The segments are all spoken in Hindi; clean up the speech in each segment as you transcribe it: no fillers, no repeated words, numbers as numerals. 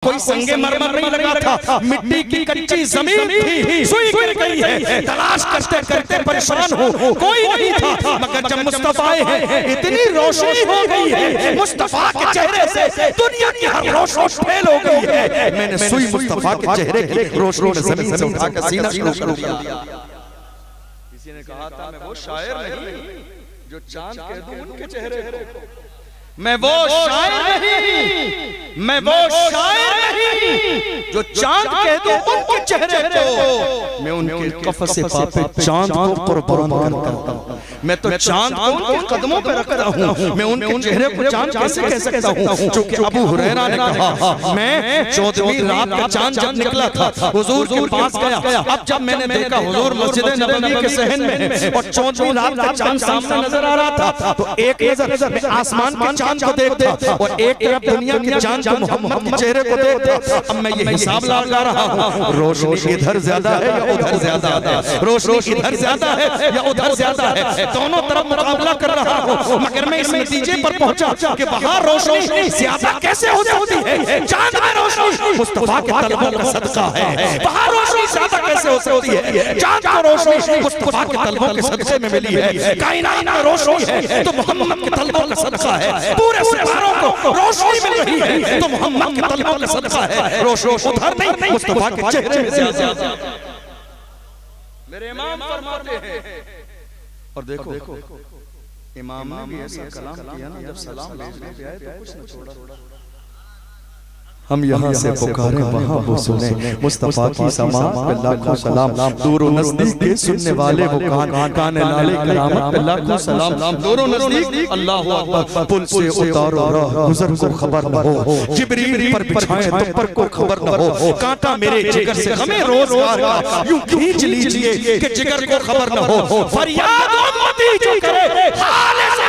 कोई संगे मरमर नहीं लगा था, मिट्टी की कच्ची जमीन थी, सुई गिर गई है। तलाश करते करते परेशान हो, कोई नहीं था। मगर जब मुस्तफा आए हैं इतनी रोशनी हो गई है, मुस्तफा के चेहरे से दुनिया की हर रोशनी फेल हो गई है। मैंने सुई मुस्तफा के चेहरे की रोशनी में जमीन से उठा कर सीना शुरू कर दिया। किसी ने कहा था मैं वो शायर नहीं जो चांद कह दूं उनके चेहरे को, मैं वो शायर नहीं, मैं वो शायर नहीं जो चांद कह दूं उनके चेहरे को। मैं उनके कफ़स से पापे चांद को कुर्बान करता हूं। मैं तो चांद को उनके कदमों पे रखता हूं। मैं उनके चेहरे को चांद कैसे कह सकता हूं? क्योंकि अबू हुरैरा ने कहा मैं 14वीं रात का चांद जब निकला था हुजूर के पास गया। अब जब मैंने देखा हुजूर मस्जिद नबवी के सहन में और 14वीं रात का चांद सामने नजर आ रहा था, तो एक नजर मैं आसमान के चांद को देखता और एक तरफ दुनिया के चांद को मोहम्मद के चेहरे को देखता। अब मैं ये हिसाब लगा रहा हूं, रोशनी इधर ज्यादा है या उधर ज्यादा है, रोशनी इधर ज्यादा है या उधर ज्यादा है, दोनों तरफ मुकाबला कर रहा हूं। मगर मैं इस नतीजे पर पहुंचा कि बाहर रोशनी ज्यादा कैसे हो सकती है? चांद में रोशनी मुस्तफा के तलबों का सदका है। बाहर रोशनी ज्यादा कैसे हो सकती है? चांद की रोशनी मुस्तफा के तलबों के सदके में मिली है। कायनात में रोशनी है तो मोहम्मद के तलबों का सदका है। पूरे सितारों को रोशनी मिल रही है तो मोहम्मद के तलबों का सदका है। रोशनी उधर नहीं, मुस्तफा के चेहरे में ज्यादा। मेरे इमाम फरमाते हैं, और देखो इमाम ने भी ऐसा कलाम किया ना, जब सलाम भेजने पे आए तो कुछ न छोड़ा। हम यहाँ से पुकारे वहाँ वो सुने, मुस्तफा की समा पे लाखों सलाम। दूर नजदीक के सुनने वाले वो कान लाले करामत पे लाखों सलाम। दूर नजदीक अल्लाहु अकबर, पुल से उतारो राह गुजर को खबर न हो, जिब्रील पर बिछाए तुम पर को खबर न हो। कांटा मेरे जिगर से हमें रोजगार का यूं खींच लीजिए कि जिगर को खबर न हो। फरियाद उम्मती जो करे हाल में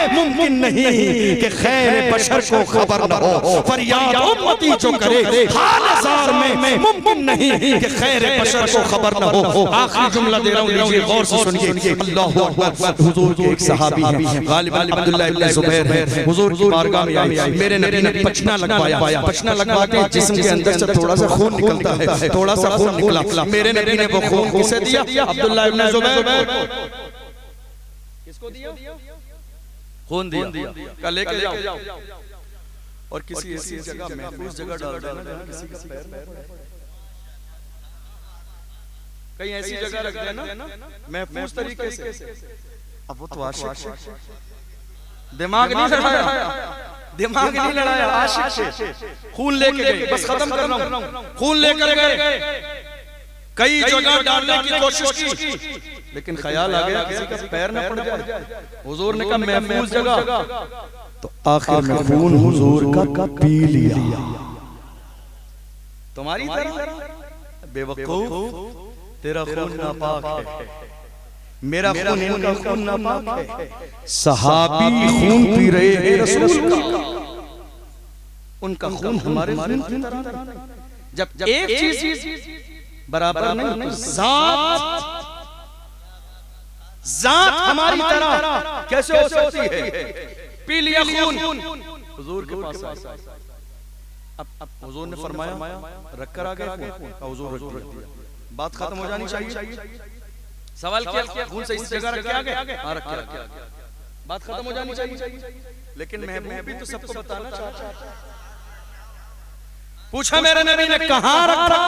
मुमकिन नहीं कि खैर बशर को खबर न हो। फरियाद उम्मती जो करे हाल ज़ार में मुमकिन नहीं कि खैर बशर को खबर न हो। आखिरी जुमला दे रहा हूं, लीजिए गौर से सुनिए। अल्लाहु अकबर। हुजूर के एक सहाबी हैं, गालिब अब्दुल्लाह इब्न जुबैर है। हुजूर की बारगाह में आए, मेरे नबी ने पचना लगवाया। पचना लगवा के जिस्म के अंदर से थोड़ा सा खून निकलता है, थोड़ा सा खून निकला। मेरे नबी ने वो खून किसे दिया? अब्दुल्लाह इब्न जुबैर। किसको दिया? खून दिया। कल लेके जाओ और किसी ऐसी जगह महफूज जगह डाल देना जहां किसी का पैर न पड़े। कहीं ऐसी जगह रख देना महफूज तरीके से। अब वो तो आशिक, दिमाग नहीं लड़ाया, दिमाग नहीं लड़ाया, आशिक से खून लेके गए। बस खत्म कर रहा हूं, खून लेकर गए, कई जगह डालने की कोशिश की, लेकिन ख्याल आ गया किसी का पैर न पड़ जाए। हुजूर ने कहा महफूज जगह, तो आखिर में खून हुजूर का पी लिया। तुम्हारी तरह बेवकूफ, तेरा खून नापाक है, मेरा खून इनका खून नापाक है। सहाबी खून पी रहे हैं रसूल का, उनका खून हमारे खून की तरह। जब एक चीज बराबर नहीं, जात हमारी तरह कैसे हो सकती है? पी लिया खून, हुजूर के पास आए। अब हुजूर ने फरमाया रख कर आ गए खून, हुजूर रख दिया। बात खत्म हो जानी चाहिए। सवाल किया खून से इस जगह रख के आ गए, हां रख के। बात खत्म हो जानी चाहिए। लेकिन महबूब भी तो सबको बताना चाहता है। पूछा मेरे नबी ने कहां रखा,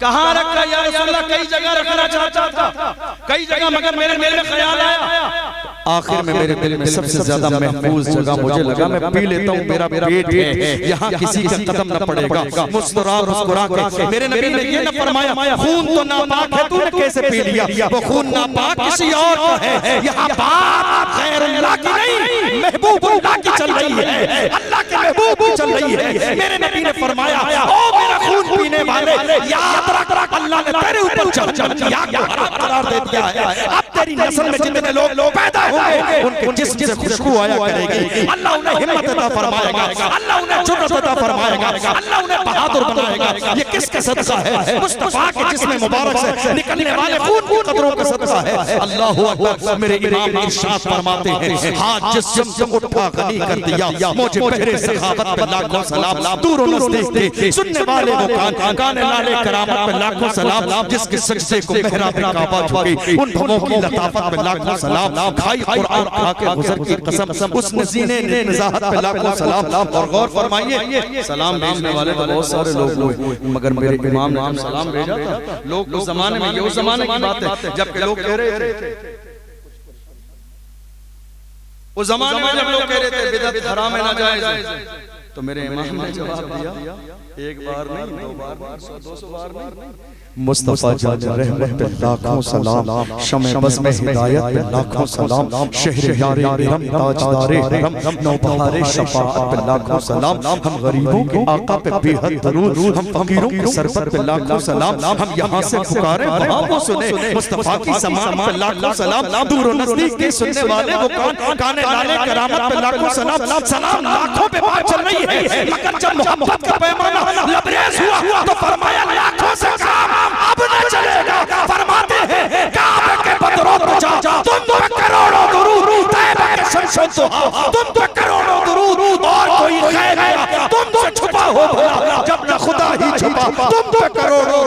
कहां रखा या रसूलल्लाह? कई जगह रखना चाहता था, कई जगह, मगर मेरे दिल में ख्याल आया। आखिर में मेरे दिल में सबसे ज्यादा महफूज जगह मुझे लगा, मैं पी लेता हूं, मेरा पेट है, यहाँ किसी का कदम न पड़ेगा। मुस्कुरा के मेरे नबी ने ये न फरमाया खून तो नापाक है, तूने कैसे पी लिया? वो खून नापाक किसी और का है। यहाँ बात गैरुल्लाह की नहीं, महबूबुल्लाह की चल रही है, अल्लाह के महबूब की चल रही है। मेरे नबी ने फरमाया ओ मेरा खून पीने वाले, याद रख अल्लाह ने तेरे ऊपर जहन्नम की आग को हराम करार दे दिया है। अब तेरी नस्ल में जितने लोग पैदा होंगे उनके जिस्म से खुशबू आया करेगी। अल्लाह उन्हें हिम्मत अता फरमाएगा, अल्लाह उन्हें जुर्रत अता फरमाएगा, अल्लाह उन्हें बहादुर बनाएगा। ये किसका सदका है? मुस्तफा के जिस्म मुबारक से निकलने वाले खून की कतरों का सदका है। अल्लाह अकबर। मेरे इमाम इरशाद फरमाते हैं, हाथ जिस्म से उठा गनी कर दिया, मुझे पहरे सखावत पे लाखों सलाम, दूर नज़दीक के सुनने वाले वो कान कान लाले करामत पे लाखों सलाम, जिसके सजदे को मेहराब काबा झुकी, उन भवों की लताफत पे लाखों सलाम, खाई कुरान खा के गुज़र की कसम, उस नज़ीने निज़ाहत पे लाखों सलाम। और गौर फरमाइए, सलाम भेजने वाले तो बहुत सारे लोग हुए, मगर मेरे इमाम ने जब सलाम भेजा था, लोग उस जमाने में, ये उस जमाने की बात है जबकि लोग कह रहे थे, उस जमाने में जब लोग कह रहे थे बिदअत हराम है, नाजायज, तो मेरे इमाम ने जवाब दिया, एक बार नहीं, दो बार नहीं, 100-200 बार नहीं, मुस्तफा जान रहमत पे लाखों सलाम, शमे बज़ में हिदायत पे लाखों सलाम, शहर यारे रहम ताजदारे रहम, नौबहारे शफाअत पे लाखों सलाम, हम गरीबों के आका पे बेहद दरूद, हम फकीरों के सरबत पे लाखों सलाम, हम यहाँ से पुकारे वहाँ वो सुने, मुस्तफा की समान पे लाखों सलाम, दूर और नज़दीक के सुनने वाले वो कान काने लाले करामत पे लाखों सलाम। सलाम लाखों पे बात चल रही है, मगर जब मोहब्बत का पैमाना लबरेज हुआ तो फरमाया लाखों से काम अब न चलेगा। फरमाते हैं काबे के बदरों को जा, तुम पे करोड़ों दुरूद, तैबा के शमशों दुआ, तुम पे करोड़ों दुरूद, और कोई खैर नहीं तुमसे छुपा हो भला, जब न खुदा ही छुपा तुम पे करोड़ों।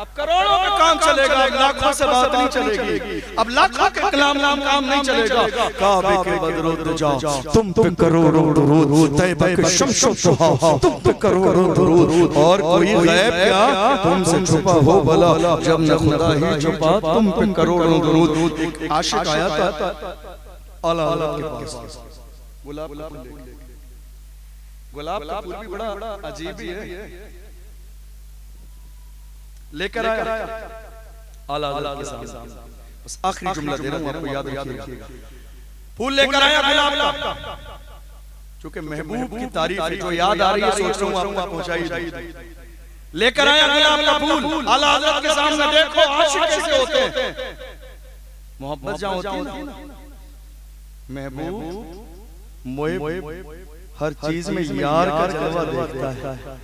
अब करोड़ों का काम चलेगा, अब लाखों से बात नहीं चलेगी, अब लाखों के कलाम काम नहीं चलेगा। काबे के बदरों जा, तुम पे करोड़ों दुरूद, तैबा के शमशों दुआ, तुम पे करोड़ों दुरूद, और कोई गैब क्या तुमसे छुपा हो भला, जब न खुदा ही छुपा तुम पे करोड़ों दुरूद। एक आशिक आया था आला के पास, गुलाब का फूल भी बड़ा अजीब ही है, लेकर आया आला के सामने, बस आखिरी जुमला दे रहा हूं आपको, याद रखिएगा। फूल लेकर आया गुलाब का, क्योंकि महबूब की तारीफ है जो याद आ रही है, सोच रहा हूं आपको पहुंचाई। लेकर आया गुलाब का फूल आला हज़रत के सामने, देखो आशिक कैसे होते हैं, मोहब्बत जहां होती है ना, महबूब मोहब हर चीज में यार का जलवा देखता है,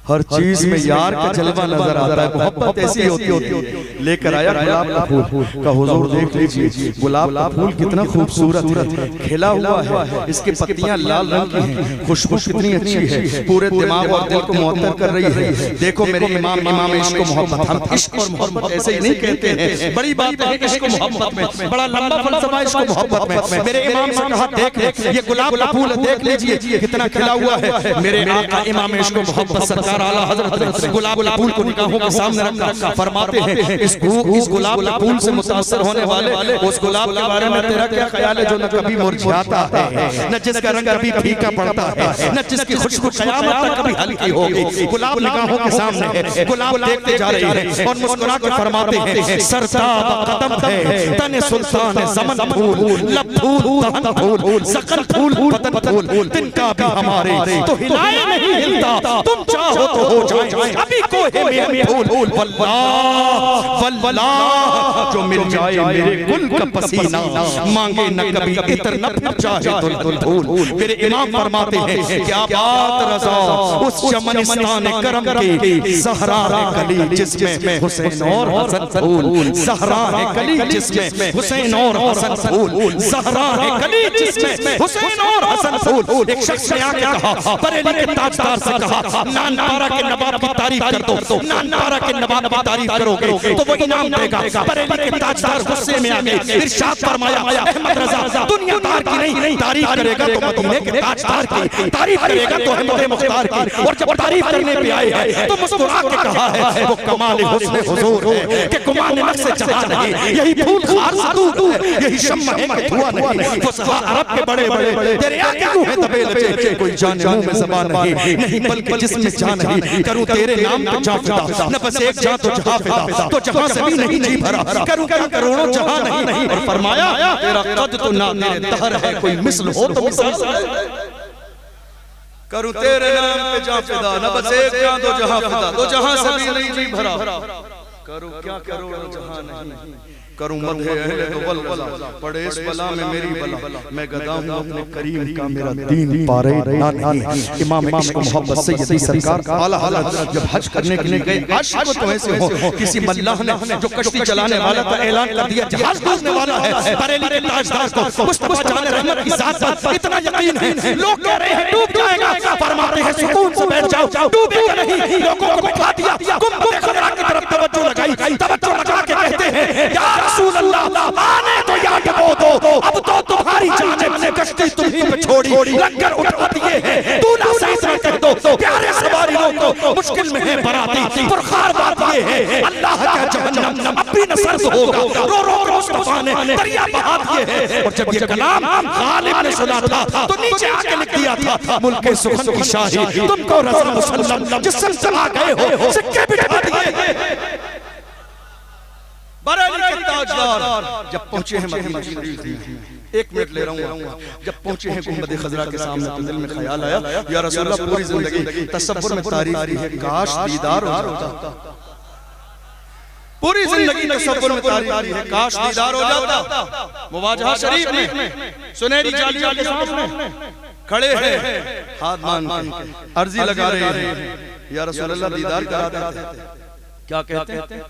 हर चीज में यार का जलवा नजर आता है, मोहब्बत ऐसी होती है। लेकर आया गुलाब का फूल का, हुजूर देख लीजिए गुलाब का फूल कितना खूबसूरत है, खिला हुआ है, इसकी पत्तियां लाल रंग की हैं, खुशबू कितनी अच्छी है, पूरे दिमाग और दिल को मुअत्तर कर रही है। देखो मेरे इमाम इश्क मोहब्बत, हम इश्क और मोहब्बत ऐसे ही नहीं कहते हैं, बड़ी बात है इश्क मोहब्बत में, बड़ा लंबा फलसफा इश्क मोहब्बत में। मेरे इमाम ने कहा देख ये गुलाब का फूल देख लीजिए कितना खिला हुआ है। मेरे आका इमाम इश्क मोहब्बत सरकार आला हज़रत गुलाब के फूल को निगाहों के सामने रखा, फरमाते हैं इस गुलाब के फूल से मुतासर होने वाले उस गुलाब के बारे में तेरा क्या ख्याल है जो न कभी मुरझाता है, न जिसका रंग कभी फीका पड़ता है, न जिसकी खुशबू क़यामत तक कभी हल्की होगी। गुलाब निगाहों के सामने है, गुलाब देखते जा रहे हैं और मुस्कुरा कर फरमाते हैं सरताब कदम है तने सुल्तान ज़मन फूल, लब फूल दहन फूल, सकल फूल बदन फूल, तिनका भी हमारे तो हिलाए नहीं हिलता, तुम चाहो तो हो जाए अभी कोहे में फूल। वल्लाह वल्लाह जो मिल जाए मेरे गुल का पसीना, मांगे न कभी इतर न चाहे दुल फूल। मेरे इमाम फरमाते हैं क्या बात रज़ा उस चमनिस्तान करम की, ज़हरा है कली जिसमें हुसैन और हसन फूल, ज़हरा है कली जिसमें हुसैन और हसन फूल, ज़हरा है कली जिसमें हुसैन और हसन फूल। एक शख्स ने आके कहा बरेली के ताजदार से कहा नानपारा के नवाब की तारीफ कर दो, नानपारा के नवाब की तारीफ करोगे तो वो इनाम देगा। बरेली के ताजदार गुस्से में आ गए, इरशाद फरमाया अहमद रज़ा दुनियादार की नहीं तारीफ करेगा तो मदीने के ताजदार की तारीफ करेगा तो अहमद मुख्तार की। और जब तारीफ करने पे आए हैं तो मुस्कुरा के कहा है वो कमाल हुस्न हुजूर है कि गुमान नफ्स जहां नहीं, यही फूल खार दूर है, यही शम्मा है कि धुआं नहीं। वो सहा अरब के बड़े बड़े तेरे आगे क्यों है दबे लचे, कोई जाने मुंह में ज़बान नहीं बल्कि जिस्म जान नहीं। करूं तेरे नाम पे जान फिदा, न बस एक जान तो जहां फिदा, तो जहां से भी नहीं जी भरा, करूं करोड़ों जहां नहीं। और फरमाया तेरा कद तो ना तेरे दहर है, कोई मिस्ल हो तो मिसाल है। करूं तेरे नाम पे जान फिदा, न बस एक जान तो जहां फिदा, तो जहां से भी नहीं जी भरा, करूं क्या करूं जहां नहीं करूं मदहे अहले तो बला पड़े इस बला में मेरी बला मैं गदा हूं अपने करीम का मेरा दीन पारे ना नहीं। इमाम इश्क मोहब्बत सैयदी सरकार आला हज़रत जब हज करने के लिए गए, हज को तो ऐसे हो किसी मल्लाह ने जो कश्ती चलाने वाला था ऐलान कर दिया जहाज डूबने वाला है। बरेली के ताजदार को मुस्तफा जान रहमत की जात पर इतना यकीन है, लोग कह रहे हैं डूब जाएगा, फरमाते हैं सुकून से बैठ जाओ, डूबेगा नहीं। लोगों को बिठा दिया, गुंबद खजरा की तरफ तवज्जो लगाई, तवज्जो लगा के कहते हैं या रसूल अल्लाह आने तो या डबो दो, अब तो तुम्हारी जानिब से कश्ती तुम्हीं पे छोड़ी, लंगर उठा दिए हैं, तू ना सही से कह दो प्यारे सवारियों को मुश्किल में है बराती, पुरखार बात ये है अल्लाह का जहन्नम अब भी न सर्द होगा, रो रो रो मुस्तफा ने दरिया बहा दिए हैं। और जब ये कलाम गालिब ने सुना था तो नीचे आके लिख दिया था मुल्क सुखन की शाही तुमको रज़ा मुसल्लम जिससे चला गए हो सिक्के बिठा दिए। बरेली के ताजदार जब पहुंचे हैं मदीना शरीफ, एक मिनट ले रहा हूं, जब पहुंचे हैं गुंबद खजरा के सामने तो दिल में ख्याल आया या रसूल अल्लाह पूरी जिंदगी तसव्वुर में तारीफ है, काश दीदार हो जाता, पूरी जिंदगी तसव्वुर में तारीफ है, काश दीदार हो जाता। मुवाजहा शरीफ में सुनहरी जालियों के सामने खड़े हैं, हाथ मान के अर्जी लगा रहे हैं या रसूल अल्लाह दीदार करा देते। क्या कहते हैं?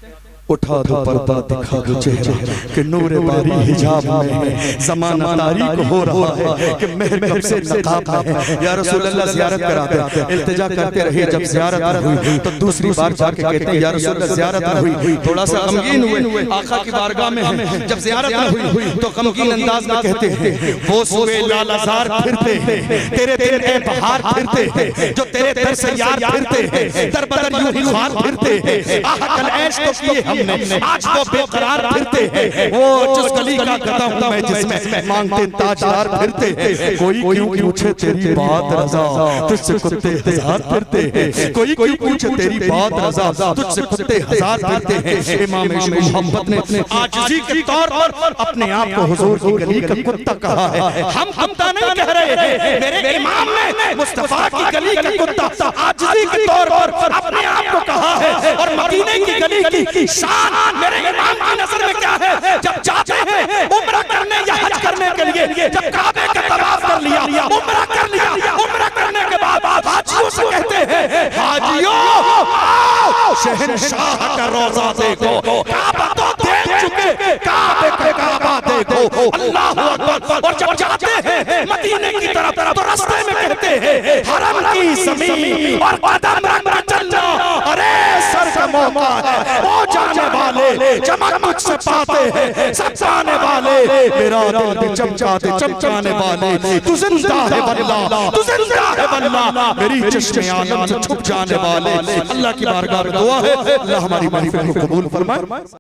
उठा दो पर्दा दिखा दो चेहरा कि नूर बारी हिजाब में है, ज़माना तारीक हो रहा है कि महर कब से नकाब है। या रसूल अल्लाह ज़ियारत कराते, इल्तिजा करते रहे, जब ज़ियारत न हुई तो दूसरी बार जाके कहते हैं या रसूल अल्लाह ज़ियारत न हुई, थोड़ा सा गमगीन हुए, आका की बारगाह में हैं, जब ज़ियारत न हुई तो गमगीन अंदाज में कहते हैं वो सुबह लालजार फिरते हैं, तेरे दिन ए बहार फिरते हैं, जो तेरे दर से यार फिरते हैं, दर बदर यूं ही ख्वार फिरते हैं, आह कल ऐश तो किए हमने आज वो बेकरार फिरते हैं, वो जिस गली का गदा हूं मैं जिसमें मांगते ताजदार फिरते हैं। कोई क्यों पूछे तेरी बात रज़ा तुझसे कुत्ते हजार फिरते हैं, कोई पूछे तेरी बात रज़ा तुझसे कुत्ते हजार फिरते हैं। इमाम इश्क मोहब्बत ने आजिज़ी के तौर पर अपने आप को हुजूर की गली का कुत्ता कहा है। हम कुत्ता नहीं कह रहे हैं, मेरे इमाम ने मुस्तफा की गली का कुत्ता आजिज़ी के तौर पर अपने आप को कहा है। और मदीने की गली की शान मेरे इमाम की नजर में क्या है? जब जाते हैं उम्रा करने या हज करने के लिए, जब काबे का तवाफ कर लिया, उम्रा कर लिया, उम्रा करने के बाद हाजियों से कहते हैं हाजियों आओ शहंशाह का रोजा देखो, काबा तो देख चुके, काबे का काबा देखो, अल्लाह अकबर। और जब जाते हैं मदीने की तरफ तो रास्ते में कहते हैं हरम की ज़मीन और कदम रख चलना, अरे सर का मौका है, वो जाने वाले चमक मुझसे पाते हैं, सब जाने वाले मेरा दिल भी चमकाते चमकाने वाले, तू जिंदा है वल्लाह, तू जिंदा है वल्लाह, मेरी चश्मे आलम से छुप जाने वाले। अल्लाह की बारगाह में दुआ है अल्लाह हमारी महफिल को कबूल फरमाए।